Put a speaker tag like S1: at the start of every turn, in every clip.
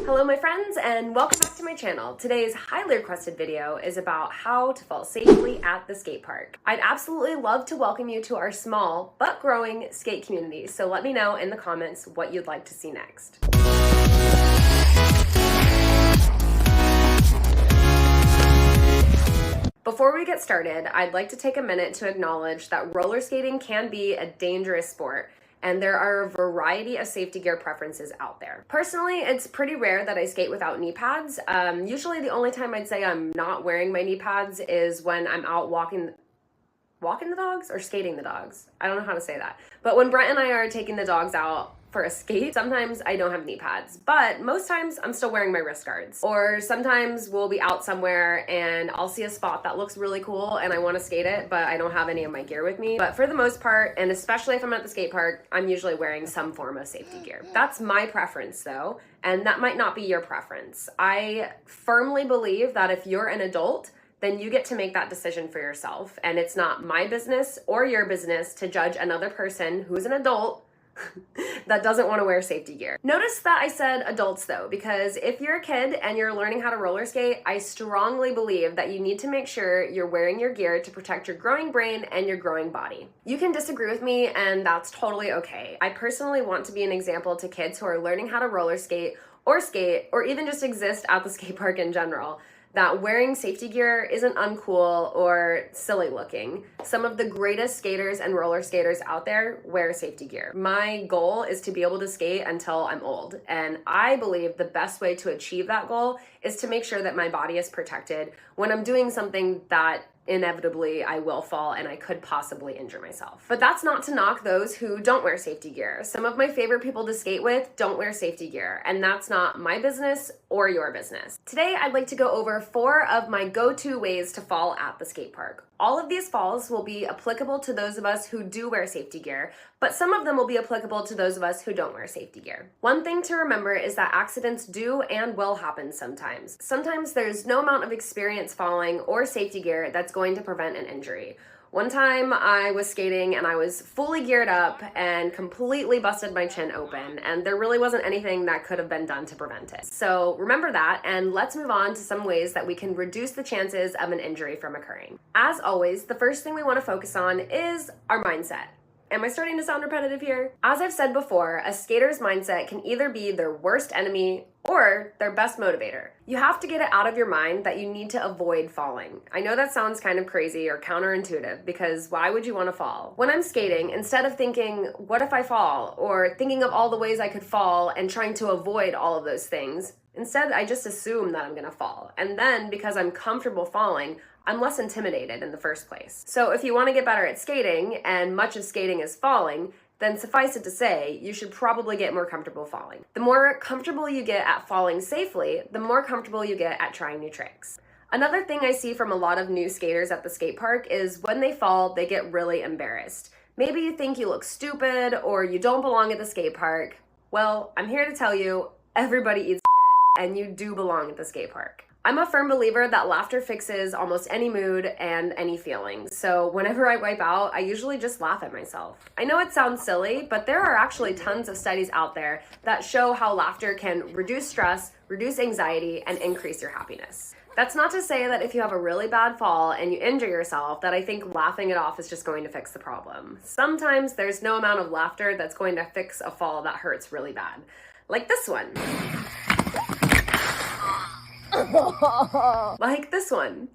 S1: Hello my friends and welcome back to my channel. Today's highly requested video is about how to fall safely at the skate park. I'd absolutely love to welcome you to our small but growing skate community, so let me know in the comments what you'd like to see next. Before we get started, I'd like to take a minute to acknowledge that roller skating can be a dangerous sport, and there are a variety of safety gear preferences out there. Personally, it's pretty rare that I skate without knee pads. Usually the only time I'd say I'm not wearing my knee pads is when I'm out walking the dogs or skating the dogs. I don't know how to say that. But when Brent and I are taking the dogs out for a skate, sometimes I don't have knee pads, but most times I'm still wearing my wrist guards. Or sometimes we'll be out somewhere and I'll see a spot that looks really cool and I want to skate it, but I don't have any of my gear with me. But for the most part, and especially if I'm at the skate park, I'm usually wearing some form of safety gear. That's my preference though, and that might not be your preference. I firmly believe that if you're an adult, then you get to make that decision for yourself. And it's not my business or your business to judge another person who's an adult that doesn't want to wear safety gear. Notice that I said adults though, because if you're a kid and you're learning how to roller skate, I strongly believe that you need to make sure you're wearing your gear to protect your growing brain and your growing body. You can disagree with me and that's totally okay. I personally want to be an example to kids who are learning how to roller skate or even just exist at the skate park in general, that wearing safety gear isn't uncool or silly looking. Some of the greatest skaters and roller skaters out there wear safety gear. My goal is to be able to skate until I'm old, and I believe the best way to achieve that goal is to make sure that my body is protected when I'm doing something that inevitably I will fall and I could possibly injure myself. But that's not to knock those who don't wear safety gear. Some of my favorite people to skate with don't wear safety gear, and that's not my business or your business. Today, I'd like to go over 4 of my go-to ways to fall at the skate park. All of these falls will be applicable to those of us who do wear safety gear, but some of them will be applicable to those of us who don't wear safety gear. One thing to remember is that accidents do and will happen sometimes. Sometimes there's no amount of experience falling or safety gear that's going to prevent an injury. One time I was skating and I was fully geared up and completely busted my chin open, and there really wasn't anything that could have been done to prevent it. So remember that, and let's move on to some ways that we can reduce the chances of an injury from occurring. As always, the first thing we want to focus on is our mindset. Am I starting to sound repetitive here? As I've said before, a skater's mindset can either be their worst enemy or their best motivator. You have to get it out of your mind that you need to avoid falling. I know that sounds kind of crazy or counterintuitive, because why would you want to fall? When I'm skating, instead of thinking, what if I fall? Or thinking of all the ways I could fall and trying to avoid all of those things, instead I just assume that I'm gonna fall. And then because I'm comfortable falling, I'm less intimidated in the first place. So if you want to get better at skating, and much of skating is falling, then suffice it to say, you should probably get more comfortable falling. The more comfortable you get at falling safely, the more comfortable you get at trying new tricks. Another thing I see from a lot of new skaters at the skate park is when they fall, they get really embarrassed. Maybe you think you look stupid or you don't belong at the skate park. Well, I'm here to tell you, everybody eats shit, and you do belong at the skate park. I'm a firm believer that laughter fixes almost any mood and any feelings. So whenever I wipe out, I usually just laugh at myself. I know it sounds silly, but there are actually tons of studies out there that show how laughter can reduce stress, reduce anxiety, and increase your happiness. That's not to say that if you have a really bad fall and you injure yourself, that I think laughing it off is just going to fix the problem. Sometimes there's no amount of laughter that's going to fix a fall that hurts really bad. Like this one. Like this one.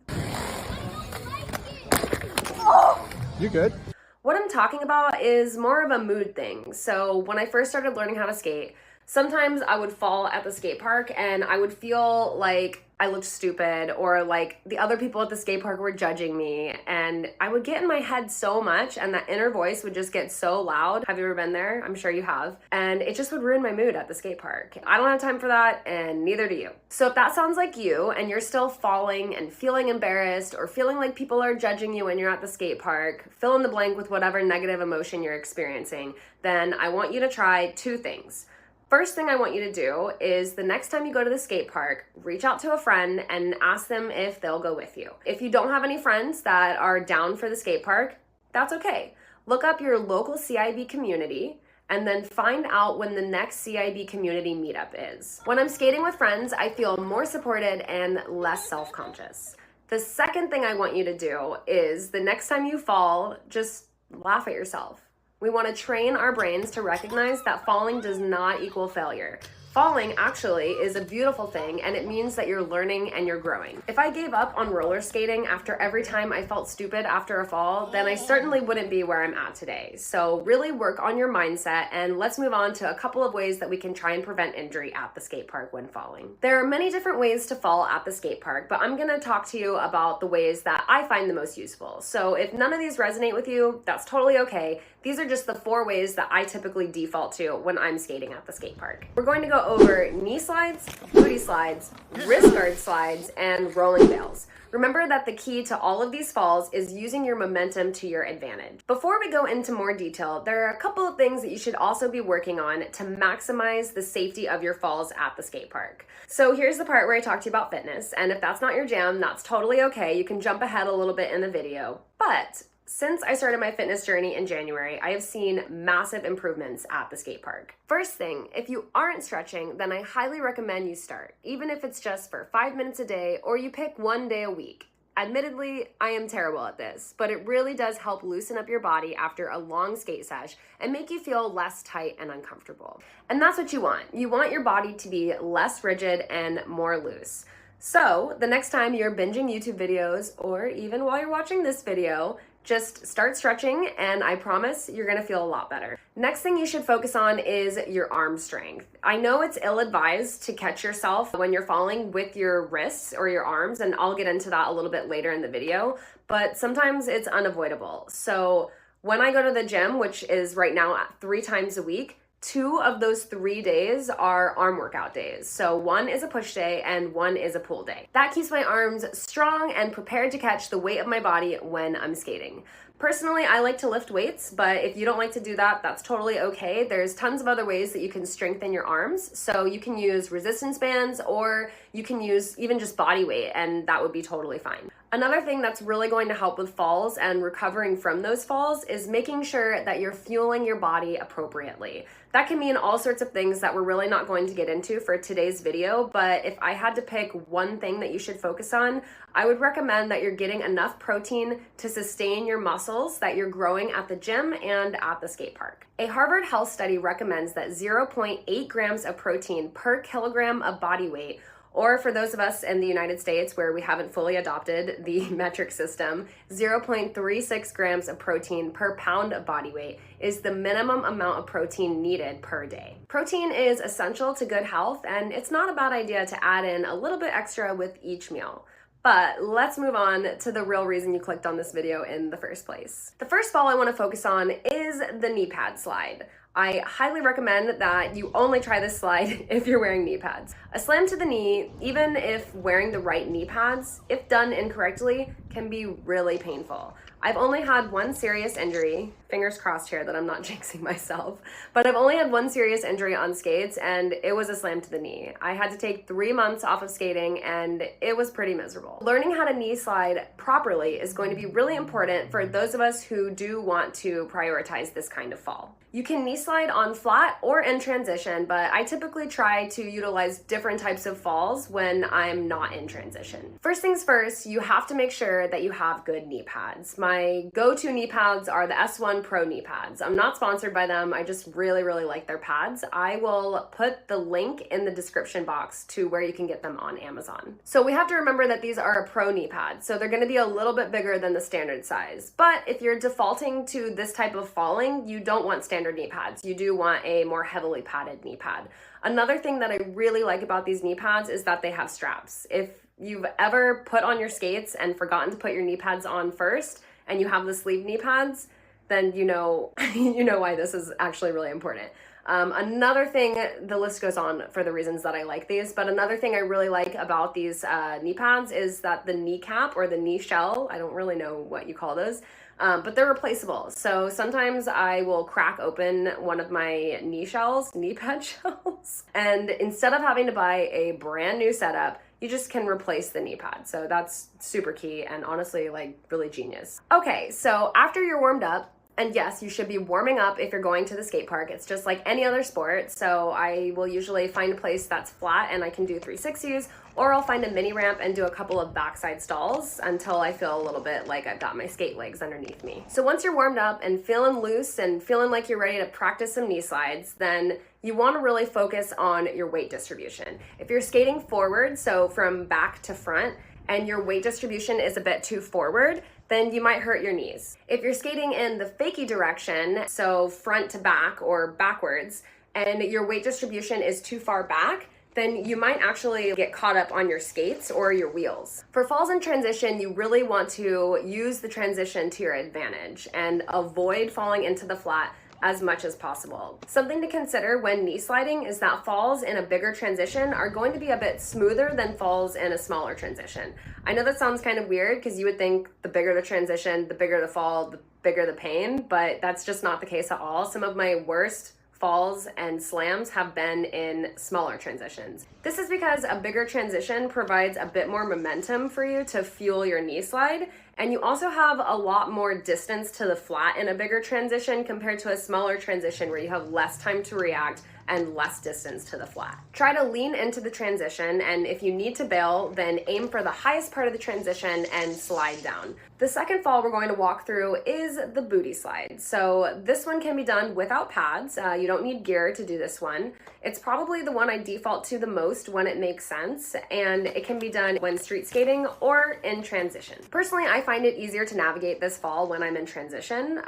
S2: You good?
S1: What I'm talking about is more of a mood thing. So when I first started learning how to skate, sometimes I would fall at the skate park and I would feel like I looked stupid, or like the other people at the skate park were judging me, and I would get in my head so much and that inner voice would just get so loud. Have you ever been there? I'm sure you have. And it just would ruin my mood at the skate park. I don't have time for that, and neither do you. So if that sounds like you and you're still falling and feeling embarrassed or feeling like people are judging you when you're at the skate park, fill in the blank with whatever negative emotion you're experiencing, then I want you to try 2 things. First thing I want you to do is the next time you go to the skate park, reach out to a friend and ask them if they'll go with you. If you don't have any friends that are down for the skate park, that's okay. Look up your local CIB community and then find out when the next CIB community meetup is. When I'm skating with friends, I feel more supported and less self-conscious. The second thing I want you to do is the next time you fall, just laugh at yourself. We want to train our brains to recognize that falling does not equal failure. Falling actually is a beautiful thing, and it means that you're learning and you're growing. If I gave up on roller skating after every time I felt stupid after a fall, then I certainly wouldn't be where I'm at today. So really work on your mindset, and let's move on to a couple of ways that we can try and prevent injury at the skate park when falling. There are many different ways to fall at the skate park, but I'm gonna talk to you about the ways that I find the most useful. So if none of these resonate with you, that's totally okay. These are just the 4 ways that I typically default to when I'm skating at the skate park. We're going to go over knee slides, booty slides, wrist guard slides, and rolling bails. Remember that the key to all of these falls is using your momentum to your advantage. Before we go into more detail, there are a couple of things that you should also be working on to maximize the safety of your falls at the skate park. So here's the part where I talk to you about fitness, and if that's not your jam, that's totally okay. You can jump ahead a little bit in the video, but since I started my fitness journey in January, I have seen massive improvements at the skate park. First thing, if you aren't stretching, then I highly recommend you start, even if it's just for 5 minutes a day or you pick 1 day a week. Admittedly, I am terrible at this, but it really does help loosen up your body after a long skate sesh and make you feel less tight and uncomfortable. And that's what you want. You want your body to be less rigid and more loose. So the next time you're binging YouTube videos, or even while you're watching this video, just start stretching, and I promise you're gonna feel a lot better. Next thing you should focus on is your arm strength. I know it's ill-advised to catch yourself when you're falling with your wrists or your arms, and I'll get into that a little bit later in the video, but sometimes it's unavoidable. So when I go to the gym, which is right now at 3 times a week, 2 of those 3 days are arm workout days. So 1 is a push day and 1 is a pull day. That keeps my arms strong and prepared to catch the weight of my body when I'm skating. Personally, I like to lift weights, but if you don't like to do that, that's totally okay. There's tons of other ways that you can strengthen your arms. So you can use resistance bands, or you can use even just body weight, and that would be totally fine. Another thing that's really going to help with falls and recovering from those falls is making sure that you're fueling your body appropriately. That can mean all sorts of things that we're really not going to get into for today's video, but if I had to pick one thing that you should focus on, I would recommend that you're getting enough protein to sustain your muscles that you're growing at the gym and at the skate park. A Harvard Health study recommends that 0.8 grams of protein per kilogram of body weight, or for those of us in the United States where we haven't fully adopted the metric system, 0.36 grams of protein per pound of body weight is the minimum amount of protein needed per day. Protein is essential to good health, and it's not a bad idea to add in a little bit extra with each meal. But let's move on to the real reason you clicked on this video in the first place. The first fall I want to focus on is the knee pad slide. I highly recommend that you only try this slide if you're wearing knee pads. A slam to the knee, even if wearing the right knee pads, if done incorrectly, can be really painful. I've only had 1 serious injury, fingers crossed here that I'm not jinxing myself, but I've only had 1 serious injury on skates, and it was a slam to the knee. I had to take 3 months off of skating, and it was pretty miserable. Learning how to knee slide properly is going to be really important for those of us who do want to prioritize this kind of fall. You can knee slide on flat or in transition, but I typically try to utilize different types of falls when I'm not in transition. First things first, you have to make sure that you have good knee pads. My go-to knee pads are the S1 Pro knee pads. I'm not sponsored by them. I just really like their pads. I will put the link in the description box to where you can get them on Amazon. So we have to remember that these are a pro knee pad, so they're gonna be a little bit bigger than the standard size. But if you're defaulting to this type of falling, you don't want standard knee pads. You do want a more heavily padded knee pad. Another thing that I really like about these knee pads is that they have straps. If you've ever put on your skates and forgotten to put your knee pads on first, and you have the sleeve knee pads, then you know why this is actually really important. Another thing, the list goes on for the reasons that I like these, but another thing I really like about these knee pads is that the kneecap or the knee shell, I don't really know what you call those, but they're replaceable. So sometimes I will crack open one of my knee pad shells, and instead of having to buy a brand new setup, you just can replace the knee pad. So that's super key and honestly like really genius. Okay, so after you're warmed up, And yes, you should be warming up if you're going to the skate park. It's just like any other sport. So I will usually find a place that's flat and I can do 360s, or I'll find a mini ramp and do a couple of backside stalls until I feel a little bit like I've got my skate legs underneath me. So once you're warmed up and feeling loose and feeling like you're ready to practice some knee slides, then you want to really focus on your weight distribution. If you're skating forward, so from back to front, and your weight distribution is a bit too forward, then you might hurt your knees. If you're skating in the fakie direction, so front to back or backwards, and your weight distribution is too far back, then you might actually get caught up on your skates or your wheels. For falls in transition, you really want to use the transition to your advantage and avoid falling into the flat as much as possible. Something to consider when knee sliding is that falls in a bigger transition are going to be a bit smoother than falls in a smaller transition. I know that sounds kind of weird because you would think the bigger the transition, the bigger the fall, the bigger the pain, but that's just not the case at all. Some of my worst falls and slams have been in smaller transitions. This is because a bigger transition provides a bit more momentum for you to fuel your knee slide, and you also have a lot more distance to the flat in a bigger transition compared to a smaller transition where you have less time to react and less distance to the flat. Try to lean into the transition, and if you need to bail, then aim for the highest part of the transition and slide down. The second fall we're going to walk through is the booty slide. So this one can be done without pads. You don't need gear to do this one. It's probably the one I default to the most when it makes sense, and it can be done when street skating or in transition. Personally, I find it easier to navigate this fall when I'm in transition.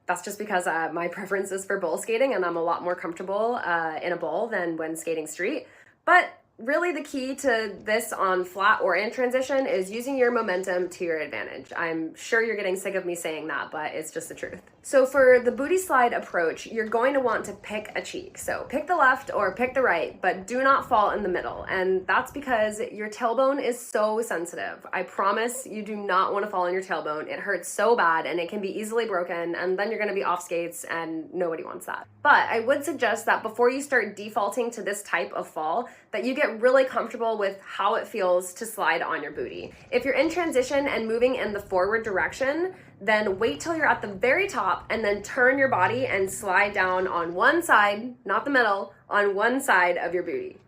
S1: That's just because my preference is for bowl skating, and I'm a lot more comfortable in a bowl than when skating street. But really the key to this on flat or in transition is using your momentum to your advantage. I'm sure you're getting sick of me saying that, but it's just the truth. So for the booty slide approach, you're going to want to pick a cheek. So pick the left or pick the right, but do not fall in the middle. And that's because your tailbone is so sensitive. I promise you do not want to fall on your tailbone. It hurts so bad and it can be easily broken, and then you're going to be off skates and nobody wants that. But I would suggest that before you start defaulting to this type of fall, that you get really comfortable with how it feels to slide on your booty. If you're in transition and moving in the forward direction, then wait till you're at the very top and then turn your body and slide down on one side, not the middle, on one side of your booty.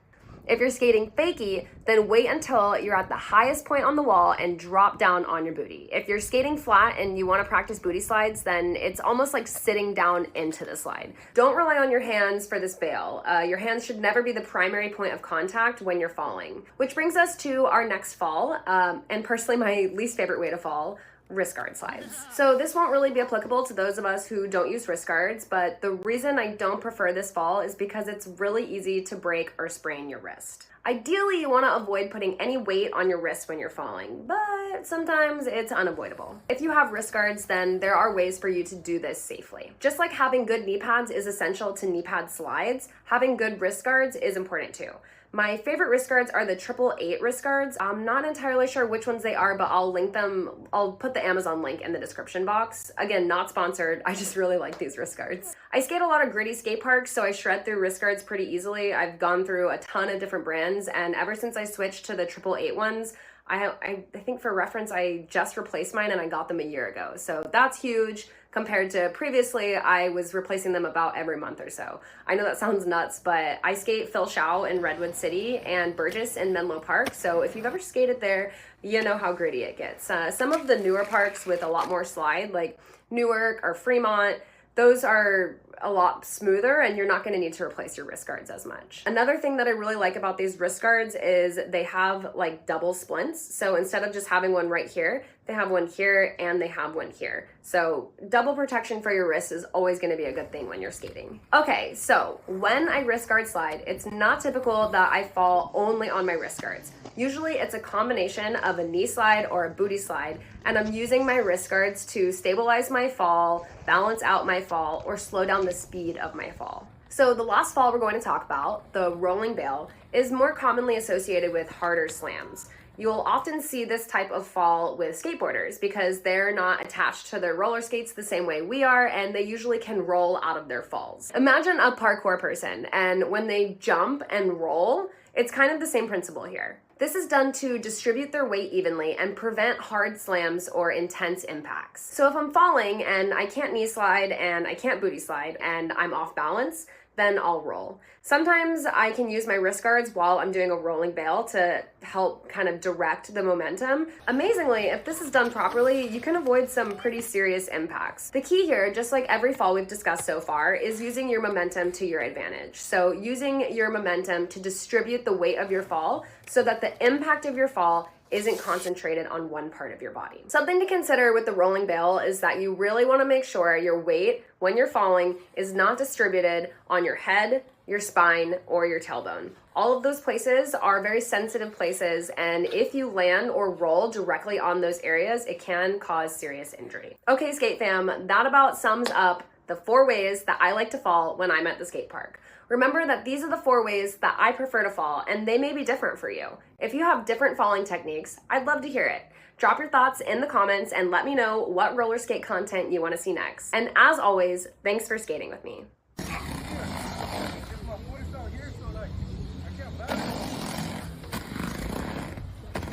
S1: If you're skating fakie, then wait until you're at the highest point on the wall and drop down on your booty. If you're skating flat and you want to practice booty slides, then it's almost like sitting down into the slide. Don't rely on your hands for this bail. Your hands should never be the primary point of contact when you're falling. Which brings us to our next fall, and personally my least favorite way to fall, wrist guard slides. So this won't really be applicable to those of us who don't use wrist guards, but the reason I don't prefer this fall is because it's really easy to break or sprain your wrist. Ideally, you want to avoid putting any weight on your wrist when you're falling, but sometimes it's unavoidable. If you have wrist guards, then there are ways for you to do this safely. Just like having good knee pads is essential to knee pad slides, having good wrist guards is important too. My favorite wrist guards are the 888 wrist guards. I'm not entirely sure which ones they are, but I'll link them. I'll put the Amazon link in the description box. Again, not sponsored. I just really like these wrist guards. I skate a lot of gritty skate parks, so I shred through wrist guards pretty easily. I've gone through a ton of different brands, and ever since I switched to the 888 ones, I think for reference, I just replaced mine and I got them a year ago. So that's huge compared to previously, I was replacing them about every month or so. I know that sounds nuts, but I skate Phil Shao in Redwood City and Burgess in Menlo Park. So if you've ever skated there, you know how gritty it gets. Some of the newer parks with a lot more slide, like Newark or Fremont, those are a lot smoother and you're not going to need to replace your wrist guards as much. Another thing that I really like about these wrist guards is they have like double splints. So instead of just having one right here, they have one here and they have one here. So double protection for your wrist is always going to be a good thing when you're skating. Okay, so when I wrist guard slide, it's not typical that I fall only on my wrist guards. Usually it's a combination of a knee slide or a booty slide, and I'm using my wrist guards to stabilize my fall, balance out my fall, or slow down the speed of my fall. So the last fall we're going to talk about, the rolling bail, is more commonly associated with harder slams. You'll often see this type of fall with skateboarders because they're not attached to their roller skates the same way we are, and they usually can roll out of their falls. Imagine a parkour person, and when they jump and roll, It's kind of the same principle here. This is done to distribute their weight evenly and prevent hard slams or intense impacts. So if I'm falling and I can't knee slide and I can't booty slide and I'm off balance, then I'll roll. Sometimes I can use my wrist guards while I'm doing a rolling bail to help kind of direct the momentum. Amazingly, if this is done properly, you can avoid some pretty serious impacts. The key here, just like every fall we've discussed so far, is using your momentum to your advantage. So using your momentum to distribute the weight of your fall so that the impact of your fall isn't concentrated on one part of your body. Something to consider with the rolling bail is that you really want to make sure your weight when you're falling is not distributed on your head, your spine, or your tailbone. All of those places are very sensitive places, and if you land or roll directly on those areas, it can cause serious injury. Okay, skate fam, that about sums up the 4 ways that I like to fall when I'm at the skate park. Remember that these are the 4 ways that I prefer to fall, and they may be different for you. If you have different falling techniques, I'd love to hear it. Drop your thoughts in the comments and let me know what roller skate content you want to see next. And as always, thanks for skating with me.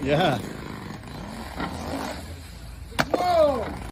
S2: Yeah.